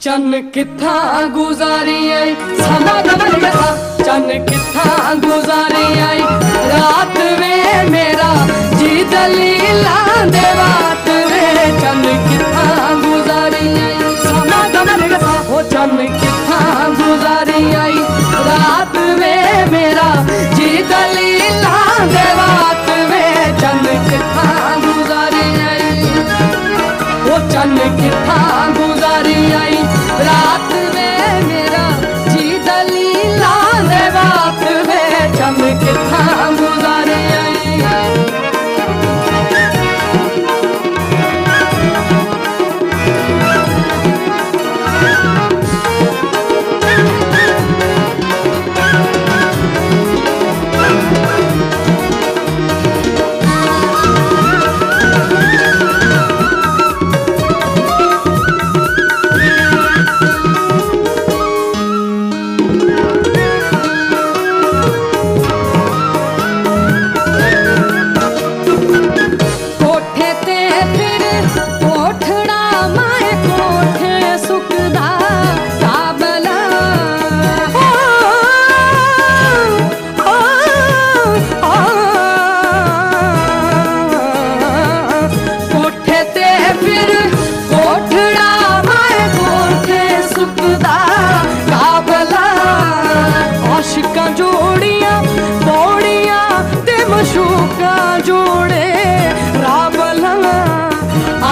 चन किथा गुजारी आई समा गमन गया चन किथा गुजारी आई रात में मेरा जी दलीला दे बात में चन किथा गुजारी आई समा गमन गया हो चन किथा गुजारी आई रात में मेरा जी दलीला दे बात में चन किथा गुजारी आई वो चन किथा गुजारी आई रात में मेरा जी दलीला दे बात में चन किथा गुजारी आई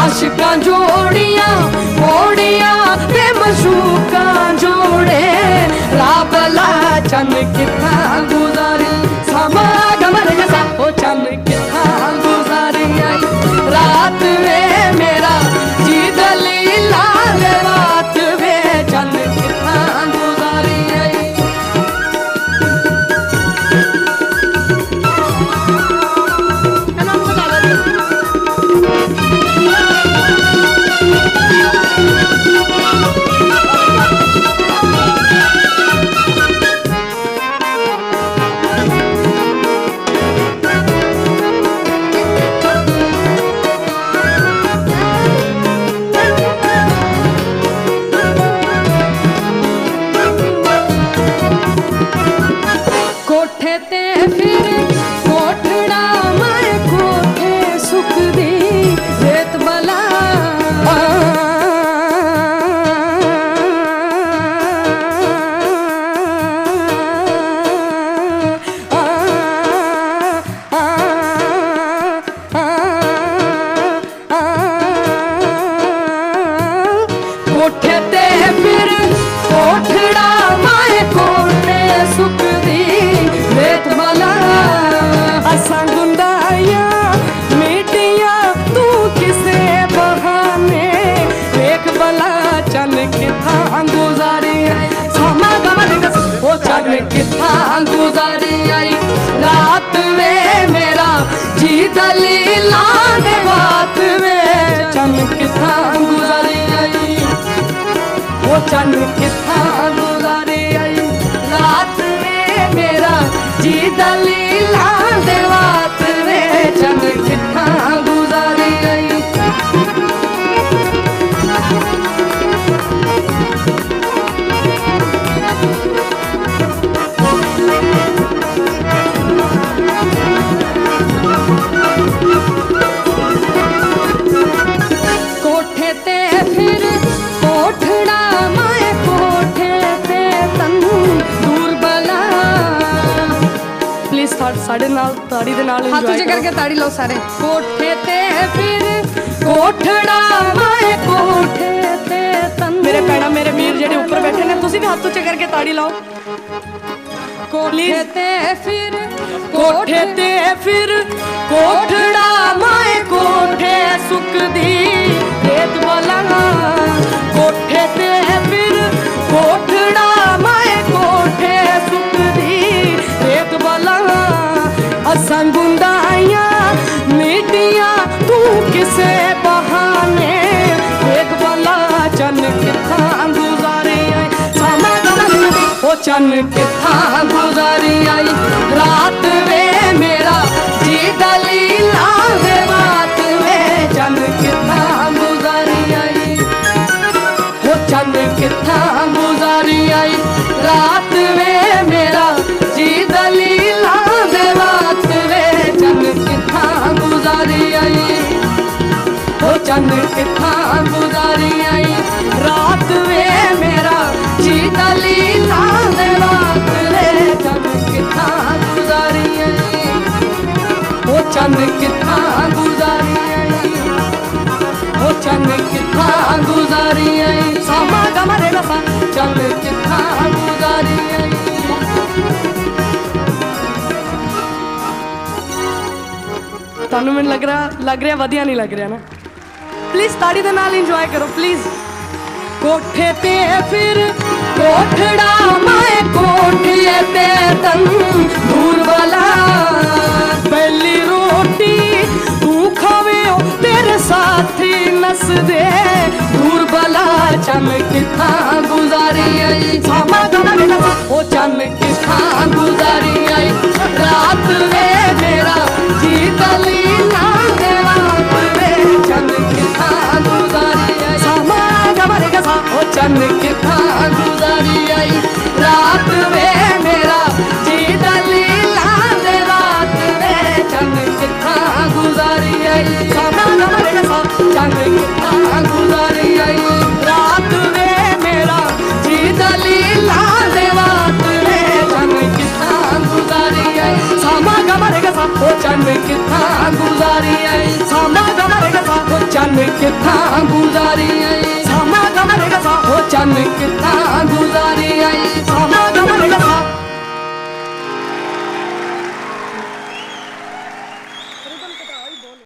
आशिकां जोड़ियां मोड़ियां ते मशूकां जोड़े राबला चन किथा गुजारी समा गमन गया ओ चन किथा गुजारी आई रात में मेरा जी दलीला दे बात में चन किथा गुजारी आई किथा गुजारी आई रात में मेरा जी दलीला दे बात में चन किथा गुजारी आई वो चन किथा गुजारी आई रात में मेरा जी दलीला दे बात में चन किथा गुजारी आई साढ़े नाल ताड़ी दे नाल हाथ ऊंचे करके ताड़ी लो सारे कोठे ते फिर कोठड़ा माए कोठे ते तन मेरे पैड़ा मेरे वीर जेडे ऊपर बैठे ने तुसी भी हाथ ऊंचे करके ताड़ी लाओ कोठे ते फिर कोठड़ा माए कोठे सुखदी रेत वाला कोठे ते फिर कोठड़ा माए कोठे सुखदी रेत वाला संगुंदाइया मीटिया तू किसे बहाने एक बला चन किथा गुजारी आई समा ओ चन किथा गुजारी आई रात में मेरा जी दलीला दे बात में चन किथा गुजारी आई हो चन किथा गुजारी आई रात वे मेरा जी दलीला दे बात वे चन किथा गुजारी आई ओ चन किथा गुजारी आई रात वे मेरा जी दलीला दे बात वे चन किथा गुजारी आई ओ चन किथा गुजारी आई ओ चन किथा गुजारी आई सामा गमरे रफा चन किथा गुजारी आई ਤੁਹਾਨੂੰ ਮੈਨੂੰ ਲੱਗ ਰਿਹਾ ਵਧੀਆ ਨਹੀਂ ਲੱਗ ਰਿਹਾ ਨਾ प्लीज ताड़ी दे नाल इंजॉय करो प्लीज कोठे ते फिर कोठड़ा मैं कोठिए ते तन दूर वाला पहली रोटी तू खावे तेरे साथी नस दे दूर वाला चन किथा गुजारी आई सामा गमरे रफा ओ चन किथा गुजारी आई रात वे मेरा जी दलीला दे बात वे चन किथा गुजारी आई सामा गमरे रफा ओ चन किथा गुजारी आई रात वे मेरा जी दलीला दे बात वे चन किथा गुजारी आई सामा गमरे रफा चन किथा गुजारी आई रात वे मेरा जी दलीला दे बात वे चन किथा गुजारी आई सामा गमरे रफा ओ चन किथा गुजारी आई सामा गमरे रफा ओ चन किथा गुजारी आई सामा गमरे रफा ओ चन किथा